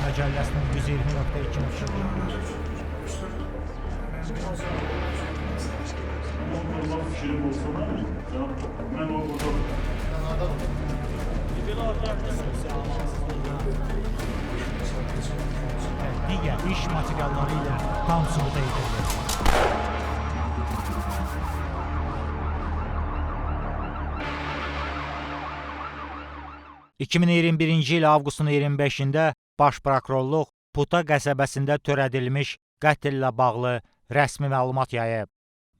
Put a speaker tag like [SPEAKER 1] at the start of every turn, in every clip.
[SPEAKER 1] Məcəlləsinin 120.2 nöqtəsi. Digər iş materialları ilə tam sübut edilir. ...2021-ci il avqustun 25-də Baş Prokurorluq Puta qəsəbəsində törədilmiş qətlə bağlı rəsmi məlumat yayıb.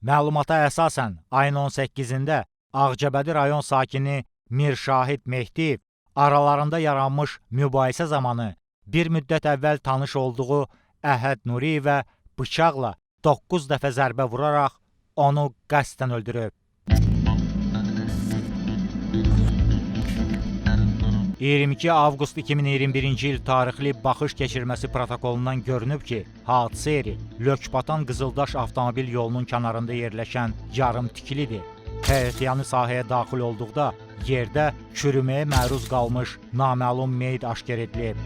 [SPEAKER 1] Məlumata əsasən ayın 18-də Ağcabədi rayon sakini Mirşahid Mehdiyev aralarında yaranmış mübahisə zamanı bir müddət əvvəl tanış olduğu Əhəd Nuriyevə bıçaqla 9 dəfə zərbə vuraraq onu qəsdən öldürüb. 22 avqust 2021-ci il tarixli baxış keçirməsi protokolundan görünüb ki, hadisə yeri Lökbatan Qızıldaş avtomobil yolunun kənarında yerləşən yarım tikilidir. Həyətyanı sahəyə daxil olduqda yerdə çürüməyə məruz qalmış naməlum meyit aşkar edilib.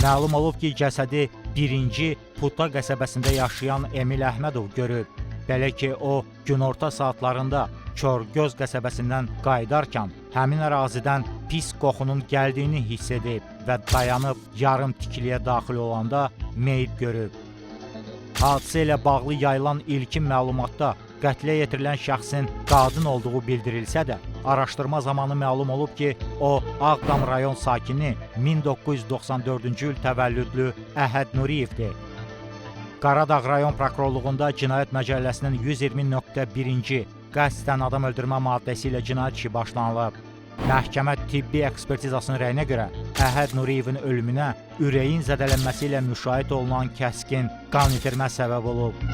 [SPEAKER 1] Məlum olub ki, cəsədi 1-ci Puta qəsəbəsində yaşayan Emil Əhmədov görüb. Belə ki, o günorta saatlarında Körgöz qəsəbəsindən qayıdarkən həmin ərazidən pis qoxunun gəldiyini hiss edib və dayanıb yarım tikiliyə daxil olanda meyit görüb. Hadisə ilə bağlı yayılan ilkin məlumatda qətlə yetirilən şəxsin qadın olduğu bildirilsə də, araşdırma zamanı məlum olub ki, o Ağdam rayon sakini 1994-cü il təvəllüdlü Əhəd Nuriyevdir. Qaradağ rayon prokurorluğunda Cinayət Məcəlləsinin 120.1-ci qəsdən adam öldürmə maddəsi ilə cinayət işi başlanılıb. Məhkəmə tibbi ekspertizasının rəyinə görə Əhəd Nuriyevin ölümünə ürəyin zədələnməsi ilə müşahidə olunan kəskin qan itirmə səbəb olub.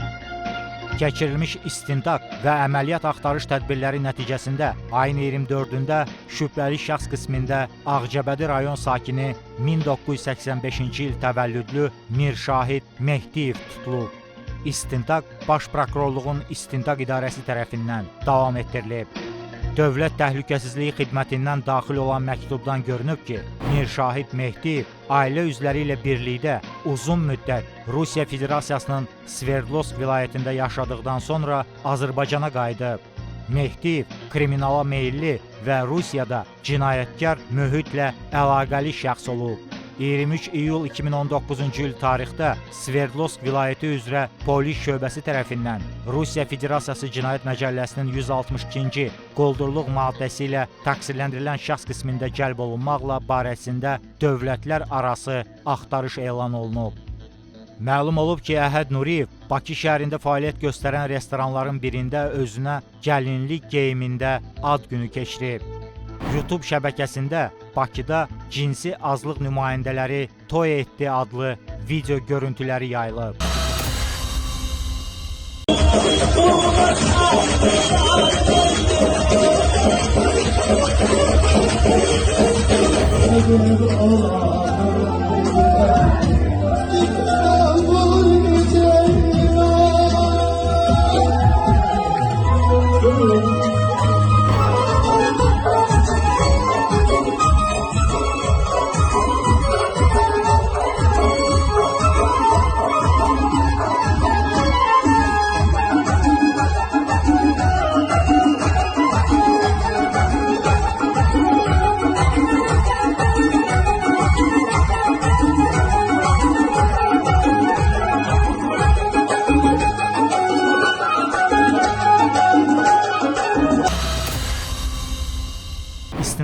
[SPEAKER 1] Keçirilmiş istintaq və əməliyyat axtarış tədbirləri nəticəsində ayın 24-də şübhəli şəxs qismində Ağcabədi rayon sakini 1985-ci il təvəllüdlü Mirşahid Mehdiyev tutulub. İstintaq Baş Prokurorluğun İstintaq İdarəsi tərəfindən davam etdirilib. Dövlət Təhlükəsizliyi Xidmətindən daxil olan məktubdan görünüb ki, Mirşahid Mehdiyev ailə üzvləri ilə birlikdə uzun müddət Rusiya Federasiyasının Sverdlovsk vilayətində yaşadıqdan sonra Azərbaycana qayıdıb. Mehdiyev kriminala meyilli və Rusiyada cinayətkar mühitlə əlaqəli şəxs olub. 23 iyul 2019-cu il tarixdə Sverdlovsk vilayəti üzrə polis şöbəsi tərəfindən Rusiya Federasiyası Cinayət Məcəlləsinin 162-ci quldurluq maddəsi ilə təqsirləndirilən şəxs qismində cəlb olunmaqla barəsində dövlətlər arası axtarış elan olunub. Məlum olub ki, Əhəd Nuriyev Bakı şəhərində fəaliyyət göstərən restoranların birində özünə gəlinlik geyimində ad günü keçirib. YouTube şəbəkəsində Bakıda cinsi azlıq nümayəndələri toy etdi adlı video görüntüləri yayılıb.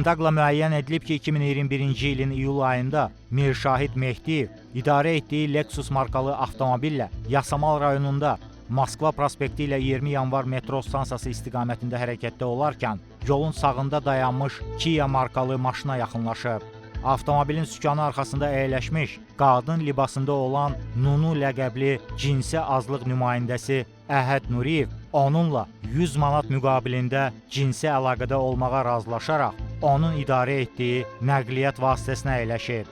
[SPEAKER 1] İstintaqla müəyyən edilib ki, 2021-ci ilin iyul ayında Mirşahid Mehdiyev idarə etdiyi Lexus markalı avtomobillə Yasamal rayonunda Moskva prospekti ilə 20 yanvar metro stansiyası istiqamətində hərəkətdə olarkən yolun sağında dayanmış Kia markalı maşına yaxınlaşıb. Avtomobilin sükanı arxasında əyləşmiş, qadın libasında olan Nunu ləqəbli cinsi azlıq nümayəndəsi Əhəd Nuriyev onunla 100 manat müqabilində cinsi əlaqədə olmağa razılaşaraq onun idarə etdiyi nəqliyyat vasitəsinə əyləşib.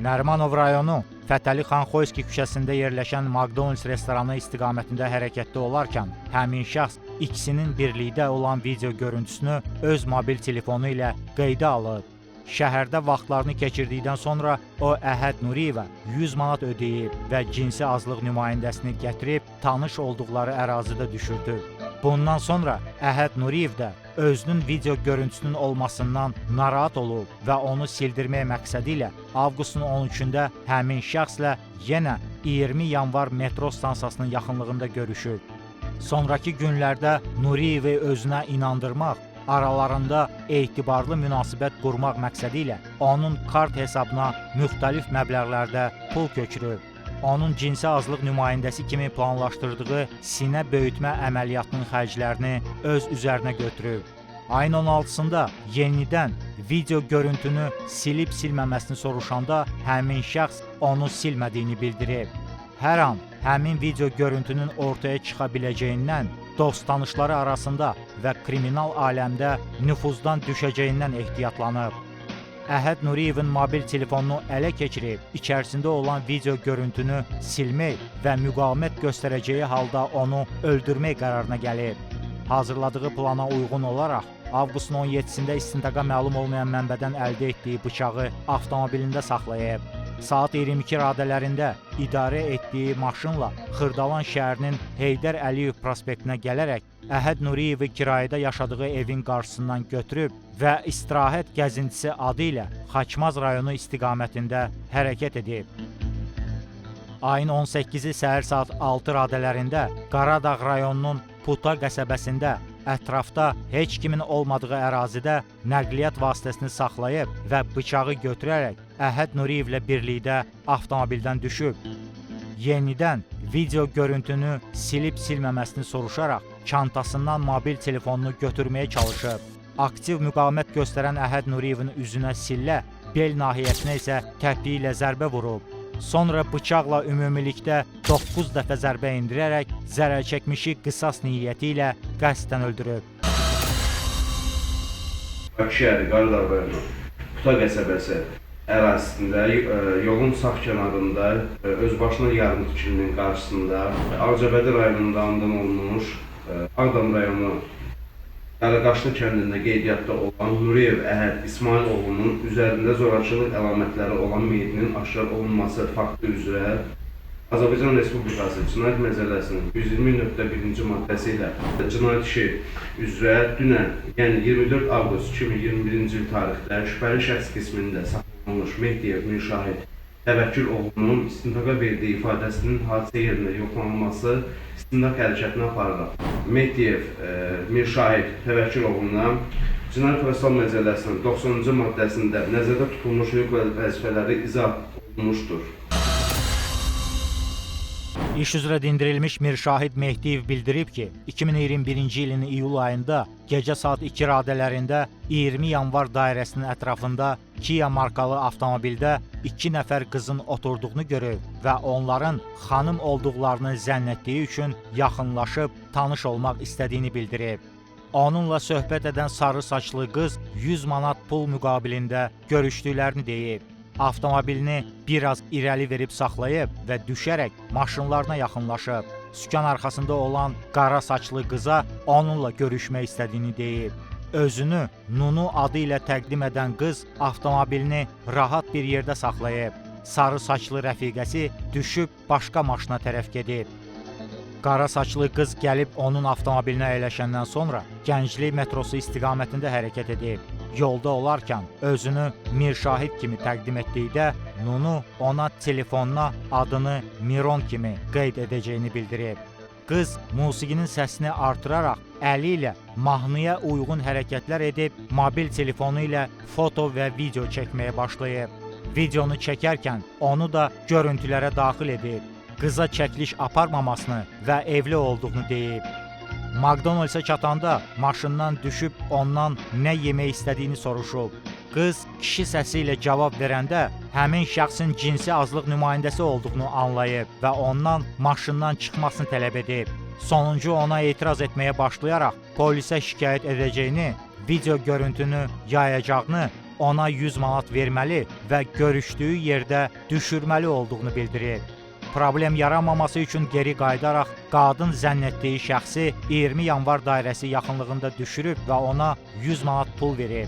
[SPEAKER 1] Nərimanov rayonu Fətəli xan Xoyski küçəsində yerləşən McDonald's restoranı istiqamətində hərəkətdə olarkən həmin şəxs ikisinin birlikdə olan video görüntüsünü öz mobil telefonu ilə qeydə alıb. Şəhərdə vaxtlarını keçirdikdən sonra o Əhəd Nuriyevə 100 manat ödəyib və cinsi azlıq nümayəndəsini gətirib tanış olduqları ərazidə düşürdü. Bundan sonra Əhəd Nuriyev də özünün video görüntüsünün olmasından narahat olub və onu sildirmək məqsədi ilə avqustun 13-də həmin şəxslə yenə 20 yanvar metro stansiyasının yaxınlığında görüşüb. Sonrakı günlərdə Nuriyevi özünə inandırmaq, aralarında etibarlı münasibət qurmaq məqsədi ilə onun kart hesabına müxtəlif məbləğlərdə pul köçürüb. Onun cinsi azlıq nümayəndəsi kimi planlaşdırdığı sinə böyütmə əməliyyatının xərclərini öz üzərinə götürüb. Ayın 16-sında yenidən video görüntünü silib-silməməsini soruşanda həmin şəxs onu silmədiyini bildirib. Hər an həmin video görüntünün ortaya çıxa biləcəyindən, dost-tanışları arasında və kriminal aləmdə nüfuzdan düşəcəyindən ehtiyatlanıb. Əhəd Nuriyevin mobil telefonunu ələ keçirib, içərisində olan video görüntünü silmək və müqavimət göstərəcəyi halda onu öldürmək qərarına gəlib. Hazırladığı plana uyğun olaraq, avqustun 17-sində istintaqa məlum olmayan mənbədən əldə etdiyi bıçağı avtomobilində saxlayıb. Saat 22 radələrində idarə etdiyi maşınla Xırdalan şəhərinin Heydər Əliyev prospektinə gələrək Əhəd Nuriyevi kirayədə yaşadığı evin qarşısından götürüb və istirahət gəzintisi adı ilə Xaçmaz rayonu istiqamətində hərəkət edib. Ayın 18-i səhər saat 6 radələrində Qaradağ rayonunun Puta qəsəbəsində ətrafda heç kimin olmadığı ərazidə nəqliyyat vasitəsini saxlayıb və bıçağı götürərək Əhəd Nuriyevlə birlikdə avtomobildən düşüb. Yenidən video görüntünü silib-silməməsini soruşaraq çantasından mobil telefonunu götürməyə çalışıb. Aktiv müqavimət göstərən Əhəd Nuriyevin üzünə sillə, bel nahiyəsinə isə təpiyi ilə zərbə vurub. Sonra bıçaqla ümumilikdə 9 dəfə zərbə indirərək zərərçəkmişi qisas niyyəti ilə qəsdən öldürüb.
[SPEAKER 2] Bakı şəhəri Qaradağ rayonu Puta qəsəbəsi ərazisində yolun sağ kənarında özbaşına yarım tikilinin qarşısında Ağcabədi rayonunda anadan olmuş Ağdam rayonu Qaraqaşlı kəndində qeydiyyatda olan Nuriyev Əhəd İsmail oğlunun üzərində zorakılıq əlamətləri olan meyitinin aşkar olunması faktı üzrə Azərbaycan Respublikası Cinayət Məcəlləsinin 120.1-ci maddəsi ilə cinayət işi üzrə dünən, yəni 24 avqust 2021-ci il tarixdə şübhəli şəxs qismində saxlanılmış Mehdiyev Mirşahid Təvəkkül oğlunun istintaqa verdiyi ifadəsinin hadisə yerində yoxlanılması istintaq hərəkətinə aparılır. Mehdiyev Mirşahid Təvəkkül oğluna Cinayət Prosessual Məcəlləsinin 90-cı maddəsində nəzərdə tutulmuş hüquq və vəzifələri izah olunmuşdur.
[SPEAKER 1] İş üzrə dindirilmiş Mirşahid Mehdiyev bildirib ki, 2021-ci ilin iyul ayında gecə saat 2 radələrində 20 yanvar dairəsinin ətrafında Kia markalı avtomobildə 2 nəfər qızın oturduğunu görüb və onların xanım olduqlarını zənn etdiyi üçün yaxınlaşıb tanış olmaq istədiyini bildirib. Onunla söhbət edən sarı saçlı qız 100 manat pul müqabilində görüşdüklərini deyib. Avtomobilini biraz irəli verib saxlayıb və düşərək maşınlarına yaxınlaşıb. Sükan arxasında olan qara saçlı qıza onunla görüşmək istədiyini deyib. Özünü Nunu adı ilə təqdim edən qız avtomobilini rahat bir yerdə saxlayıb. Sarı saçlı rəfiqəsi düşüb başqa maşına tərəf gedib. Qara saçlı qız gəlib onun avtomobilinə əyləşəndən sonra Gənclik metrosu istiqamətində hərəkət edib. Yolda olarkən özünü Mirşahid kimi təqdim etdikdə Nunu ona telefonuna adını Miron kimi qeyd edəcəyini bildirib. Qız musiqinin səsini artıraraq əli ilə mahnıya uyğun hərəkətlər edib mobil telefonu ilə foto və video çəkməyə başlayıb. Videonu çəkərkən onu da görüntülərə daxil edib. Qıza çəkiliş aparmamasını və evli olduğunu deyib. McDonald's-a çatanda maşından düşüb ondan nə yemək istədiyini soruşub. Qız kişi səsi ilə cavab verəndə həmin şəxsin cinsi azlıq nümayəndəsi olduğunu anlayıb və ondan maşından çıxmasını tələb edib. Sonuncu ona etiraz etməyə başlayaraq polisə şikayət edəcəyini, video görüntünü yayacağını ona 100 manat verməli və görüşdüyü yerdə düşürməli olduğunu bildirir. Problem yaranmaması üçün geri qayıdaraq qadın zənn etdiyi şəxsi 20 yanvar dairəsi yaxınlığında düşürüb və ona 100 manat pul verib.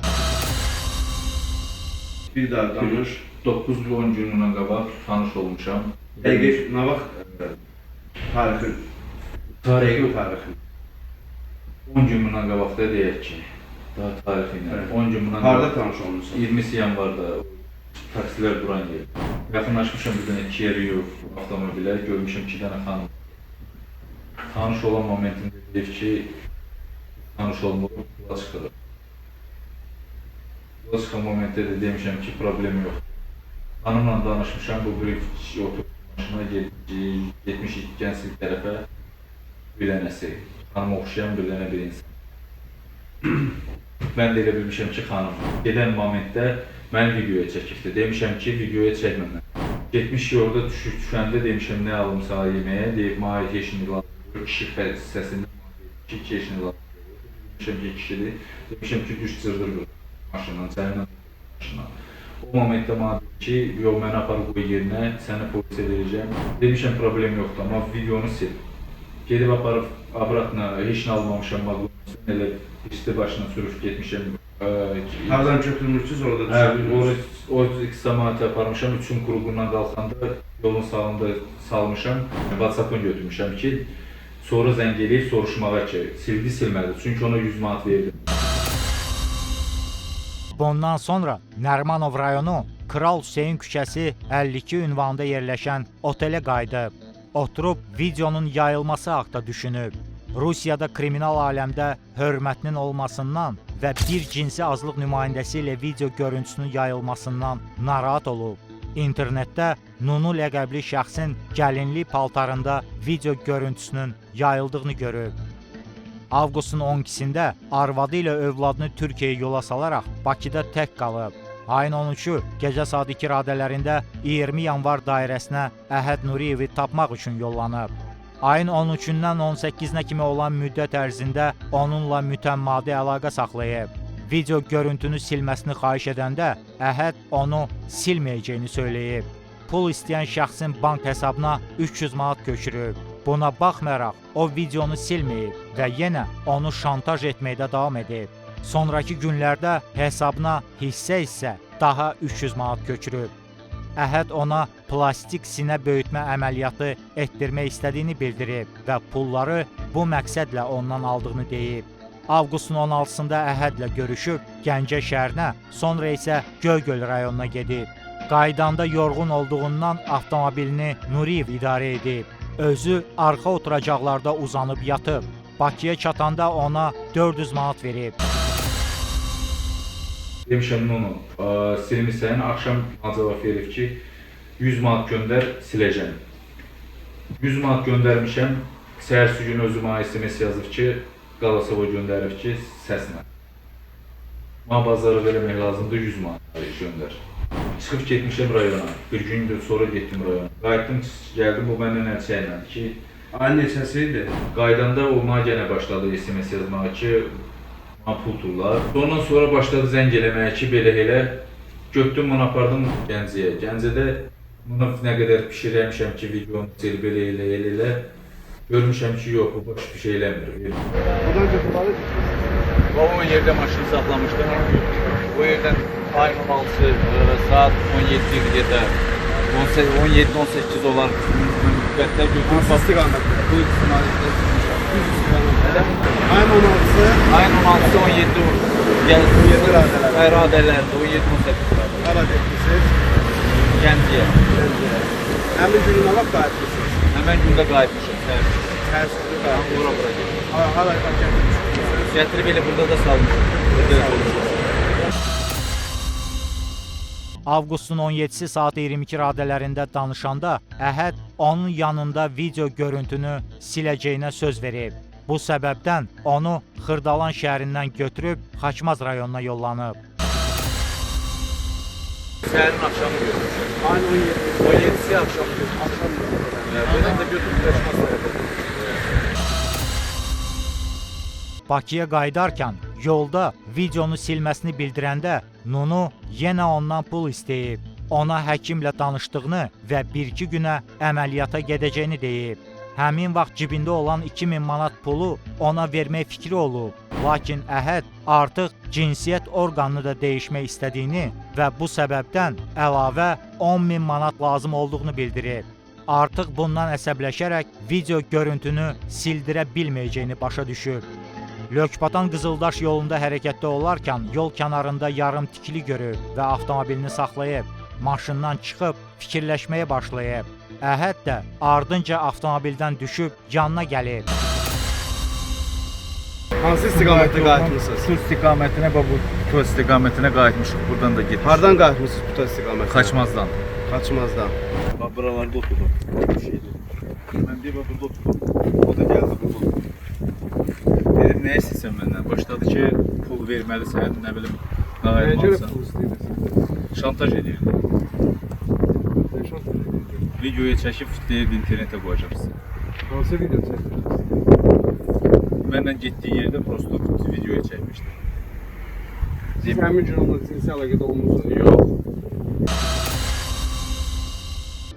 [SPEAKER 2] Bir daha danış.
[SPEAKER 3] 9-10 gün bundan qabaq tanış olmuşam.
[SPEAKER 2] Dəqiq nə vaxt tarixin? Dəqiq tarixin.
[SPEAKER 3] 10 gün bundan qabaq da deyək ki, daha tarixi ilə. 10 gün bundan
[SPEAKER 2] Harda tanış olmuşsan?
[SPEAKER 3] 20 yanvarda taksilər duran yer. Yaxınlaşmışam bir dənə 2 yeri yox, avtomobilə, görmüşəm 2 dənə xanım. Tanış olan momentində deyib ki, tanış olmaq yola çıxırıq. Yola çıxan momentdə də demişəm ki, problem yox. Xanımla danışmışam, bu bir oturmuş maşına getmiş gənclik tərəfə bir dənəsi. Xanıma oxşayan bir dənə bir insan. Mən də elə bilmişəm ki, xanım. Gedən momentdə məni videoya çəkibdi. Demişəm ki, videoya çəkməm. Getmiş ki, orada düşəndə demişəm, nə alım sana yeməyə, deyib, məhəl keşini lazım. Kişi səsində ki, keşini lazım. Demişəm ki, kişidir. Demişəm ki, düş cırdır maşından, səninlə maşından. O momentdə mənə dedi ki, yox, məni aparıb qoy yerinə, səni polisə verəcəm. Demişəm, problem yoxdur, amma videonu sil. Gedib aparıb, abratla, heç nə almamışam, mağlumusunu, elə üstü başına sürüb getmişəm.
[SPEAKER 2] Hardan götürmüşsünüz, orada düşürmüşsünüz?
[SPEAKER 3] O istiqamətə aparmışam, 3-ün qrupundan qalxanda yolun sağında salmışam, WhatsApp-ını götürmüşəm ki, sonra zəng edib soruşmağa ki, sildi, silmədi, çünki ona 100 manat verdim.
[SPEAKER 1] Bundan sonra Nərimanov rayonu Kral Hüseyin küçəsi 52 ünvanında yerləşən otelə qayıdıb. Oturub videonun yayılması haqda düşünüb. Rusiyada kriminal aləmdə hörmətinin olmasından və bir cinsi azlıq nümayəndəsi ilə video görüntüsünün yayılmasından narahat olub. İnternetdə Nunu ləqəbli şəxsin gəlinlik paltarında video görüntüsünün yayıldığını görüb. Avqustun 12-sində arvadı ilə övladını Türkiyəyə yola salaraq Bakıda tək qalıb. Ayın 13-ü gecə saat 2 radələrində 20 yanvar dairəsinə Əhəd Nuriyevi tapmaq üçün yollanıb. Ayın 13-dən 18-nə kimi olan müddət ərzində onunla mütəmmadi əlaqə saxlayıb. Video görüntünü silməsini xahiş edəndə Əhəd onu silməyəcəyini söyləyib. Pul istəyən şəxsin bank hesabına 300 manat köçürüb. Buna baxmayaraq, o videonu silməyib və yenə onu şantaj etməkdə davam edib. Sonrakı günlərdə hesabına hissə daha 300 manat köçürüb. Əhəd ona plastik sinə böyütmə əməliyyatı etdirmək istədiyini bildirib və pulları bu məqsədlə ondan aldığını deyib. Avqustun 16-sında Əhədlə görüşüb Gəncə şəhərinə, sonra isə Göygöl rayonuna gedib. Qaydanda yorğun olduğundan avtomobilini Nuriyev idarə edib. Özü arxa oturacaqlarda uzanıb yatıb. Bakıya çatanda ona 400 manat verib.
[SPEAKER 3] Demişəm onu, silmirsən, axşam cavab verib ki, 100 manat göndər, siləcəm. 100 manat göndərmişəm, səhərsi gün özümə SMS yazıb ki, Qalasova göndərib ki, səslə. Mənə bazarı vermək lazımdır, 100 manat göndər. Çıxıb getmişəm rayona, bir gündür sonra getdim rayona. Qayıtdım, gəldim, o məndən əl çəkmədi ki,
[SPEAKER 2] Ayın neçəsi idi?
[SPEAKER 3] qaydanda o mənə yenə başladı SMS yazmağa ki, mənə pul turlar. Ondan sonra başladı zəng eləməyə ki, belə götdüm, bunu apardım Gəncəyə. Gəncədə bunu nə qədər pişirəmişəm ki, videonu sil, belə. Görmüşəm ki, yox, bu boş bir şey eləmir.
[SPEAKER 2] Buradan götürməli?
[SPEAKER 4] O yerdə maşını saxlamışdım. O yerdən ayın 16-sı saat 17 gecə 17-18 olan müddətdə götürüb
[SPEAKER 2] İstiqamətdə.
[SPEAKER 4] bu istiqamətdə sürmüşəm.
[SPEAKER 2] Ayın 16-sı
[SPEAKER 4] Ayın 16-sı 17
[SPEAKER 2] radələrdə.
[SPEAKER 4] radələrdə 17-18 radələrdə.
[SPEAKER 2] hara getmisiniz?
[SPEAKER 4] Gəncəyə.
[SPEAKER 2] Həmin günü nə vaxt qayıtmışsınız?
[SPEAKER 4] Həmən gündə qayıtmışam.
[SPEAKER 2] Təəssüflü qayıtmışsınız.
[SPEAKER 4] Ora bura getdim.
[SPEAKER 2] Hara gətirmişsiniz?
[SPEAKER 4] Gətirib elə burada da salmışam. Burada olmuşam.
[SPEAKER 1] Avqustun 17-si saat 22 radələrində danışanda Əhəd onun yanında video görüntünü siləcəyinə söz verib. Bu səbəbdən onu Xırdalan şəhərindən götürüb Xaçmaz rayonuna yollanıb.
[SPEAKER 4] Səhərin axşamı görmüşəm.
[SPEAKER 2] Ayın
[SPEAKER 4] 17-si axşamı görmüşəm. Buradan da götürüb Xaçmaz rayonuna.
[SPEAKER 1] Bakıya qayıdarkən yolda videonu silməsini bildirəndə Nunu yenə ondan pul istəyib. Ona həkimlə danışdığını və 1-2 günə əməliyyata gedəcəyini deyib. Həmin vaxt cibində olan 2000 manat pulu ona vermək fikri olub. Lakin Əhəd artıq cinsiyyət orqanını da dəyişmək istədiyini və bu səbəbdən əlavə 10.000 manat lazım olduğunu bildirib. Artıq bundan əsəbləşərək video görüntünü sildirə bilməyəcəyini başa düşüb. Lökbatan Qızıldaş yolunda hərəkətdə olarkən yol kənarında yarım tikili görüb və avtomobilini saxlayıb. Maşından çıxıb fikirləşməyə başlayıb. Əhəd də ardınca avtomobildən düşüb yanına gəlib.
[SPEAKER 2] Hansı istiqamətdə qayıtmısınız?
[SPEAKER 3] Su istiqamətinə və bu Puta istiqamətinə qayıtmışıq. Buradan da getmişik.
[SPEAKER 2] Hardan qayıtmısınız Puta istiqamətinə?
[SPEAKER 3] Kaçmazdan.
[SPEAKER 2] Kaçmazdan.
[SPEAKER 3] Bax buralarda oturdum. Bir şeydi. Mən deyib burada oturdum. O da gəldi burada oturdu. Dedim nə istəyirsən məndən? Başladı ki pul verməlisən, nə bilim, qayıtmalısan. Şantaj edirdi. Videoya çəkib deyib internetə qoyacaq sizə.
[SPEAKER 2] Hansı video çəkirsiniz?
[SPEAKER 3] Mənlə getdiyi yerdə prosto videoya çəkmişdi.
[SPEAKER 2] Siz həmin gün onunla cinsi əlaqədə olmusunuz?
[SPEAKER 3] Yox.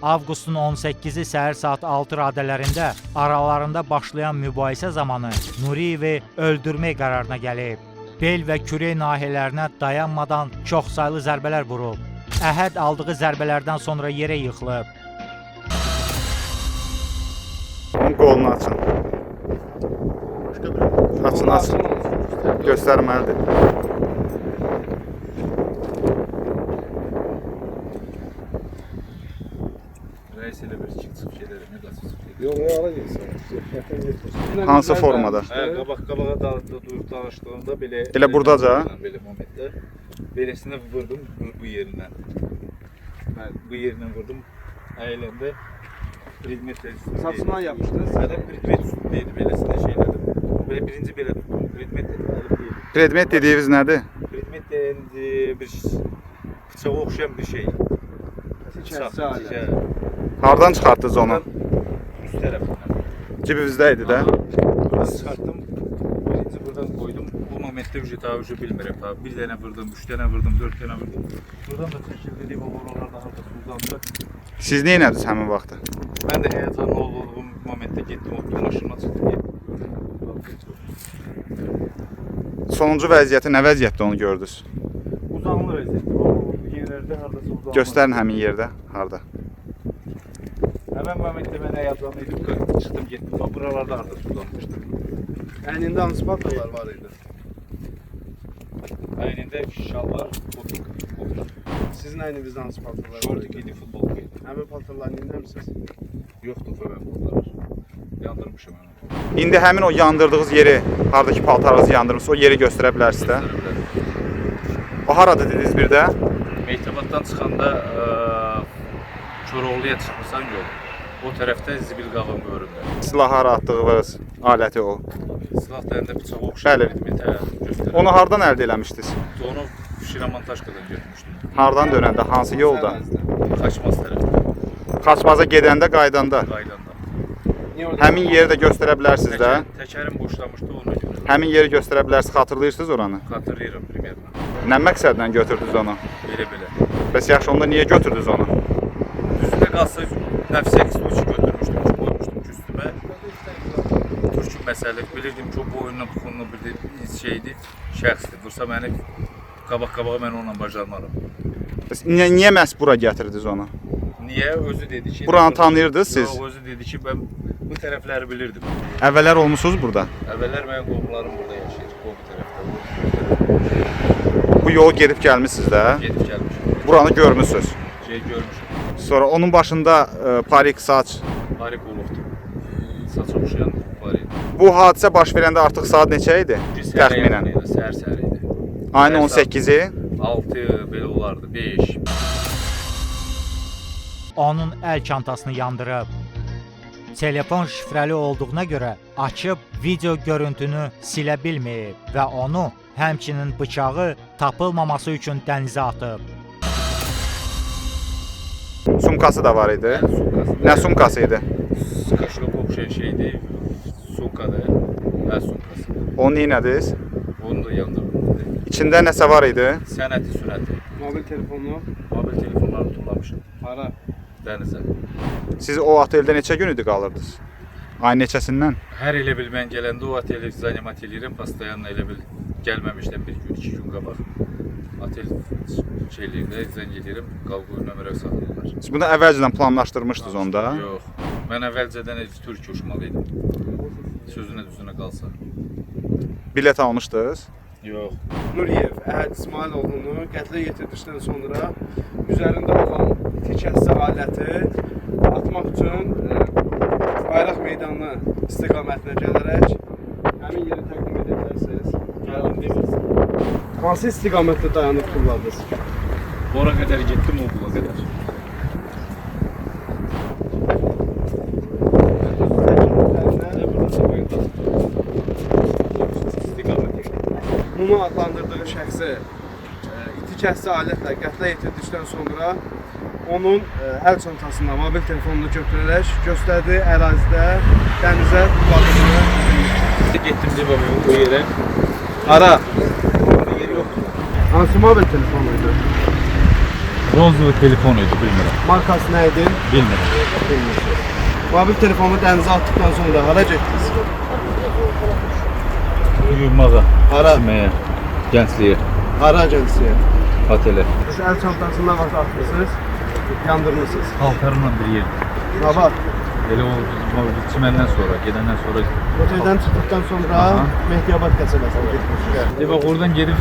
[SPEAKER 1] Avqustun 18-i səhər saat 6 radələrində aralarında başlayan mübahisə zamanı Nuriyevi öldürmək qərarına gəlib. Bel və kürək nahiyələrinə dayanmadan çoxsaylı zərbələr vurub. Əhəd aldığı zərbələrdən sonra yerə yıxılıb.
[SPEAKER 5] Qolunu açın. Açın, açın. Göstərməlidir.
[SPEAKER 3] Rəis elə bir çıxıb gedərəm, nə qaçıb gedərəm.
[SPEAKER 2] Yox, ala gəlsin.
[SPEAKER 5] Hansı formada?
[SPEAKER 3] Qabağa durub danışdığımda belə...
[SPEAKER 5] Elə buradaca?
[SPEAKER 3] Belə momentdə. Beləsini vurdum bu yerindən. Bu yerindən vurdum. Əyləndə predmet üstündeydi.
[SPEAKER 2] Saçından yapmışdınız?
[SPEAKER 3] Hələ predmet üstündeydi. Beləsində şeylədim. Belə birinci belə tutdum. Predmet əlim deyil.
[SPEAKER 5] Predmet dediyiniz nədir?
[SPEAKER 3] Predmet deyəndə bir bıçağa oxşayan bir şey.
[SPEAKER 2] Kəssə alə.
[SPEAKER 5] Hardan çıxartdınız onu?
[SPEAKER 3] Üst tərəfindən.
[SPEAKER 5] Cibinizdə idi də.
[SPEAKER 3] Buradan çıxartdım. Birinci buradan qoydum. Bu momentdə ücə bilmirəm. Bir dənə vurdum, 3 dənə vurdum, 4 dənə vurdum. Buradan da çəkildi, deyib, oralardan harcası uzandı.
[SPEAKER 5] Siz nə ediniz həmin vaxtda?
[SPEAKER 3] Mən də həyəcanlı olduğum momentdə getdim, o maşınıma çıxdım.
[SPEAKER 5] Sonuncu vəziyyəti nə vəziyyətdə onu gördünüz?
[SPEAKER 3] Uzanlı vəziyyətdə. O yerlərdə hardasa uzanlı.
[SPEAKER 5] Göstərin həmin yerdə. Harda?
[SPEAKER 3] Həmən momentdə mən həyəcanlı idim, çıxdım, getdim. Buralarda hardasa uzanmışdım.
[SPEAKER 2] Əynində hansı paltarlar var idi?
[SPEAKER 3] Əynində şalvar, botuk.
[SPEAKER 2] Sizin əyninizdə hansı paltarlar var
[SPEAKER 3] Şortik
[SPEAKER 2] idi?
[SPEAKER 3] idi, futbolka idi.
[SPEAKER 2] Həmin paltarların indi misiniz?
[SPEAKER 3] Yoxdur və mən bunlar. Yandırmışım onu.
[SPEAKER 5] İndi həmin o yandırdığınız yeri, hardakı paltarınızı yandırmışsınız, o yeri göstərə bilərsiniz də. O harada dediniz bir də?
[SPEAKER 3] Meytabatdan çıxanda Koroğluya çıxmısan yol. O tərəfdə zibil qağın böhründə.
[SPEAKER 5] Silah hara atdığınız aləti o.
[SPEAKER 3] Silah dəyəndə bıçağı oxşayır.
[SPEAKER 5] Bəli.
[SPEAKER 3] Göstərir.
[SPEAKER 5] Onu hardan əldə eləmişdiniz?
[SPEAKER 3] Onu Şiramontaşkadan götürmüşdüm.
[SPEAKER 5] Hardan dönəndə, hansı yolda?
[SPEAKER 3] Kaçmaz tərəfdə.
[SPEAKER 5] Qaçmaza gedəndə, qaydanda.
[SPEAKER 3] Qaydanda.
[SPEAKER 5] Həmin yeri də göstərə bilərsiniz də.
[SPEAKER 3] Təkərim boşlamışdı ona görə.
[SPEAKER 5] Həmin yeri göstərə bilərsiniz, xatırlayırsınız oranı.
[SPEAKER 3] Xatırlayıram primerlə.
[SPEAKER 5] Nə məqsədlə götürdünüz onu?
[SPEAKER 3] Belə-belə.
[SPEAKER 5] Bəs yaxşı, onda niyə götürdünüz onu?
[SPEAKER 3] Üstünə qalsa nəfsə eksploçu götürmüşdüm ki, qoymuşdum ki üstümə. Türkün məsələ bilirdim ki, o boyundan buxunlu bir şeydir, şəxsdir. Dursa məni qabaq-qabağa mən onunla bacarmaram.
[SPEAKER 5] Bəs niyə məhz bura gətirdiniz onu?
[SPEAKER 3] Niyə? Özü dedi ki...
[SPEAKER 5] Buranı tanıyırdınız siz?
[SPEAKER 3] Yox, özü dedi ki, mən bu tərəfləri bilirdim.
[SPEAKER 5] Əvvəllər olmusunuz burada?
[SPEAKER 3] Əvvəllər mənim qohumlarım burada yaşayır, bu tərəfdə.
[SPEAKER 5] Bu yolu gedib gəlmişsiniz də.
[SPEAKER 3] Gedib gəlmişim.
[SPEAKER 5] Buranı görmüsünüz.
[SPEAKER 3] Görmüşüm.
[SPEAKER 5] Sonra onun başında parik, saç.
[SPEAKER 3] Parik olubdur. Saç oxşayan parik.
[SPEAKER 5] Bu hadisə baş verəndə artıq saat neçə idi? Təxminən.
[SPEAKER 3] Səhər-səhər idi.
[SPEAKER 5] Ayın 18-i.
[SPEAKER 3] 6 belə olardı, 5.
[SPEAKER 1] Onun əl çantasını yandırıb. Telefon şifrəli olduğuna görə açıb video görüntünü silə bilməyib və onu, həmçinin bıçağı tapılmaması üçün dənizə atıb.
[SPEAKER 5] Sumkası da var idi.
[SPEAKER 3] Sumkası.
[SPEAKER 5] Nə sumkası idi?
[SPEAKER 3] Kaşlok oxşayan şeydi. Sumkadır. Sumkası.
[SPEAKER 5] Onu neynədiniz?
[SPEAKER 3] Onu da yandırdım.
[SPEAKER 5] İçində nəsə var idi?
[SPEAKER 3] Sənəti sürəti.
[SPEAKER 2] Mobil telefonu
[SPEAKER 3] Mobil telefonlarını tullamışım
[SPEAKER 2] hara?
[SPEAKER 3] dənizə.
[SPEAKER 5] Siz o oteldə neçə gün idi qalırdınız? Ayın neçəsindən?
[SPEAKER 3] Hər elə bil mən gələndə o oteli zanimat eləyirəm, pastayanla elə bil gəlməmişdən bir gün, 2 gün qabaq. Otel şeyliyində zəng edirəm, qalqı nömrə saxlayırlar.
[SPEAKER 5] Siz bunu əvvəlcədən planlaşdırmışdınız onda?
[SPEAKER 3] Yox, mən əvvəlcədən Türkiyə uçmalıydım. Sözünə düzünə qalsa.
[SPEAKER 5] Bilet almışdınız?
[SPEAKER 3] Yox.
[SPEAKER 2] Nuriyev Əhəd İsmailoğlu'nu qətlə yetirdikdən sonra üzərində olan tikəsi aləti atmaq üçün bayraq meydanına istiqamətinə gələrək həmin yeri təqdim edə bilərsiniz. Hansı istiqamətdə dayanıb tulladınız?
[SPEAKER 3] Ora qədər getdim, o bula qədər.
[SPEAKER 2] Bunu adlandırdığı şəxsi itikəsi alətlə qətlə yetirdikdən sonra onun əl çantasında mobil telefonunu götürərək göstərdiyi ərazidə dənizə tulladığını
[SPEAKER 3] Getdim devam o yerə.
[SPEAKER 2] Ara.
[SPEAKER 3] Yer yoxdur.
[SPEAKER 2] Hansı mobil telefonuydu?
[SPEAKER 3] Bronzlu telefon idi, bilmirəm.
[SPEAKER 2] Markası nə idi?
[SPEAKER 3] Bilmirəm.
[SPEAKER 2] Mobil telefonu dənizə atdıqdan sonra hara getdiniz?
[SPEAKER 3] Yuymağa,
[SPEAKER 2] Hara?
[SPEAKER 3] içməyə, gəncliyə,
[SPEAKER 2] Hara agensiya.
[SPEAKER 3] otelə.
[SPEAKER 2] Siz əl çantasından vaxt atmışsınız, yandırmışsınız.
[SPEAKER 3] Paltarımla bir yer.
[SPEAKER 2] Baba,
[SPEAKER 3] Elə o çiməndən sonra, gedəndən sonra.
[SPEAKER 2] oteldən çıxdıqdan sonra
[SPEAKER 3] Aha.
[SPEAKER 2] Mehdiyabad qəsəbəsinə getmişsiniz.
[SPEAKER 3] Bax oradan gedib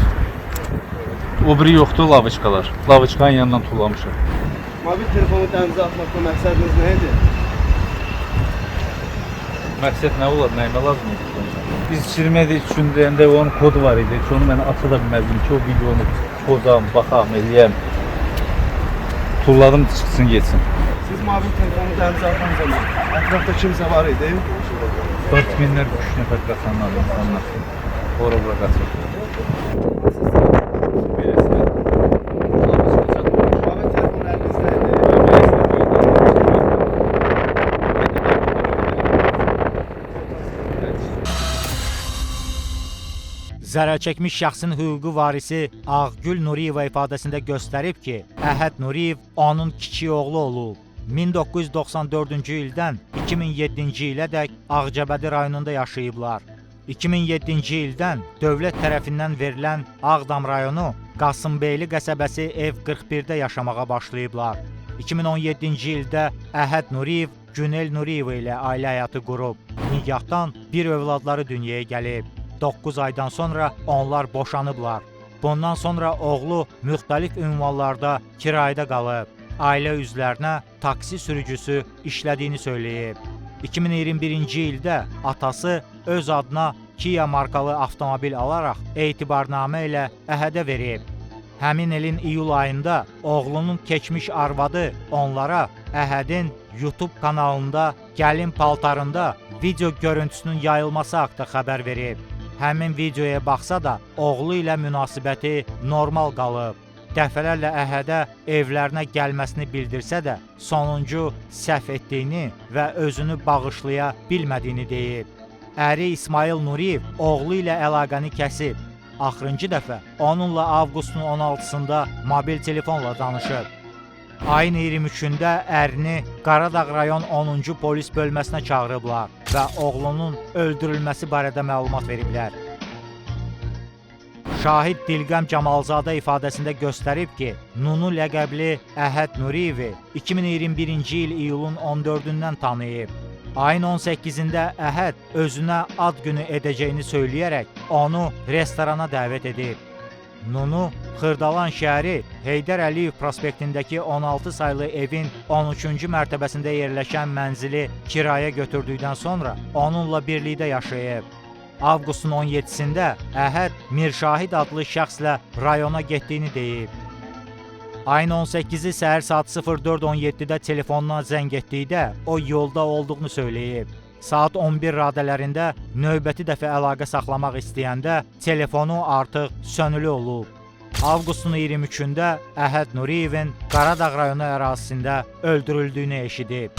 [SPEAKER 3] o biri yoxdur laviçkalar. Laviçkanın yanından tullamışam.
[SPEAKER 2] Mobil telefonu dənizə atmaqda məqsədiniz nə idi?
[SPEAKER 3] Məqsəd nə olar, nəyimə lazım idi? Biz çirmədik üçün deyəndə onun kodu var idi. Heç onu mən ata da bilməzdim ki, o videonu pozam, baxam, eləyəm. Tulladım, çıxsın, getsin.
[SPEAKER 2] Siz mobil telefonu dənizə atan zaman ətrafda kimsə var idi?
[SPEAKER 3] 4 minlər, 3 nəfər qaçanlar, insanlar. Ora bura qaçır.
[SPEAKER 2] Mobil telefon əlinizdə idi.
[SPEAKER 1] Zərərçəkmiş şəxsin hüquqi varisi Ağgül Nuriyeva ifadəsində göstərib ki, Əhəd Nuriyev onun kiçik oğlu olub. 1994-cü ildən 2007-ci ilədək Ağcabədi rayonunda yaşayıblar. 2007-ci ildən dövlət tərəfindən verilən Ağdam rayonu Qasımbeyli qəsəbəsi ev 41-də yaşamağa başlayıblar. 2017-ci ildə Əhəd Nuriyev Günel Nuriyeva ilə ailə həyatı qurub. Nigahdan bir övladları dünyaya gəlib. 9 aydan sonra onlar boşanıblar. Bundan sonra oğlu müxtəlif ünvanlarda kirayədə qalıb. Ailə üzvlərinə taksi sürücüsü işlədiyini söyləyib. 2021-ci ildə atası öz adına Kia markalı avtomobil alaraq etibarnamə ilə Əhədə verib. Həmin ilin iyul ayında oğlunun keçmiş arvadı onlara Əhədin YouTube kanalında gəlin paltarında video görüntüsünün yayılması haqqında xəbər verib. Həmin videoya baxsa da oğlu ilə münasibəti normal qalıb. Dəfələrlə Əhədə evlərinə gəlməsini bildirsə də sonuncu səhv etdiyini və özünü bağışlaya bilmədiyini deyib. Əri İsmail Nuriyev oğlu ilə əlaqəni kəsib. Axırıncı dəfə onunla avqustun 16-sında mobil telefonla danışıb. Ayın 23-də ərini Qaradağ rayon 10-cu polis bölməsinə çağırıblar və oğlunun öldürülməsi barədə məlumat veriblər. Şahid Dilqəm Camalzadə ifadəsində göstərib ki, Nunu ləqəbli Əhəd Nuriyevi 2021-ci il iyulun 14-dən tanıyıb. Ayın 18-də Əhəd özünə ad günü edəcəyini söyləyərək onu restorana dəvət edib. Nunu Xırdalan şəhəri Heydər Əliyev prospektindəki 16 saylı evin 13-cü mərtəbəsində yerləşən mənzili kirayə götürdükdən sonra onunla birlikdə yaşayıb. Avqustun 17-sində Əhəd Mirşahid adlı şəxslə rayona getdiyini deyib. Ayın 18-i səhər saat 04:17-də telefonuna zəng etdikdə o yolda olduğunu söyləyib. Saat 11 radələrində növbəti dəfə əlaqə saxlamaq istəyəndə telefonu artıq sönülü olub. Avqustun 23-də Əhəd Nuriyevin Qaradağ rayonu ərazisində öldürüldüyünü eşidib.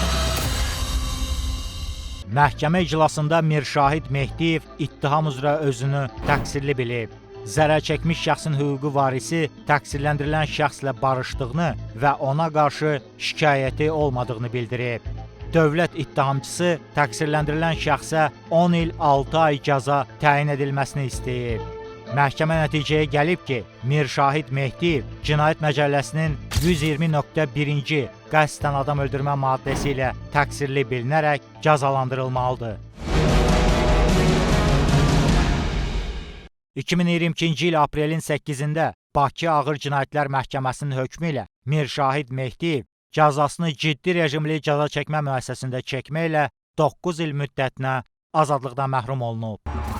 [SPEAKER 1] Məhkəmə iclasında Mirşahid Mehdiyev ittiham üzrə özünü təqsirli bilib. zərər çəkmiş şəxsin hüquqi varisi təqsirləndirilən şəxslə barışdığını və ona qarşı şikayəti olmadığını bildirib. Dövlət ittihamçısı təqsirləndirilən şəxsə 10 il 6 ay cəza təyin edilməsini istəyib. Məhkəmə nəticəyə gəlib ki, Mirşahid Mehdiyev Cinayət Məcəlləsinin 120.1-ci qəsdən adam öldürmə maddəsi ilə təqsirli bilinərək cəzalandırılmalıdır. 2022-ci il aprelin 8-də Bakı Ağır Cinayətlər Məhkəməsinin hökmü ilə Mirşahid Mehdiyev cəzasını ciddi rejimli cəza çəkmə müəssisəsində çəkməklə 9 il müddətinə azadlıqdan məhrum olunub.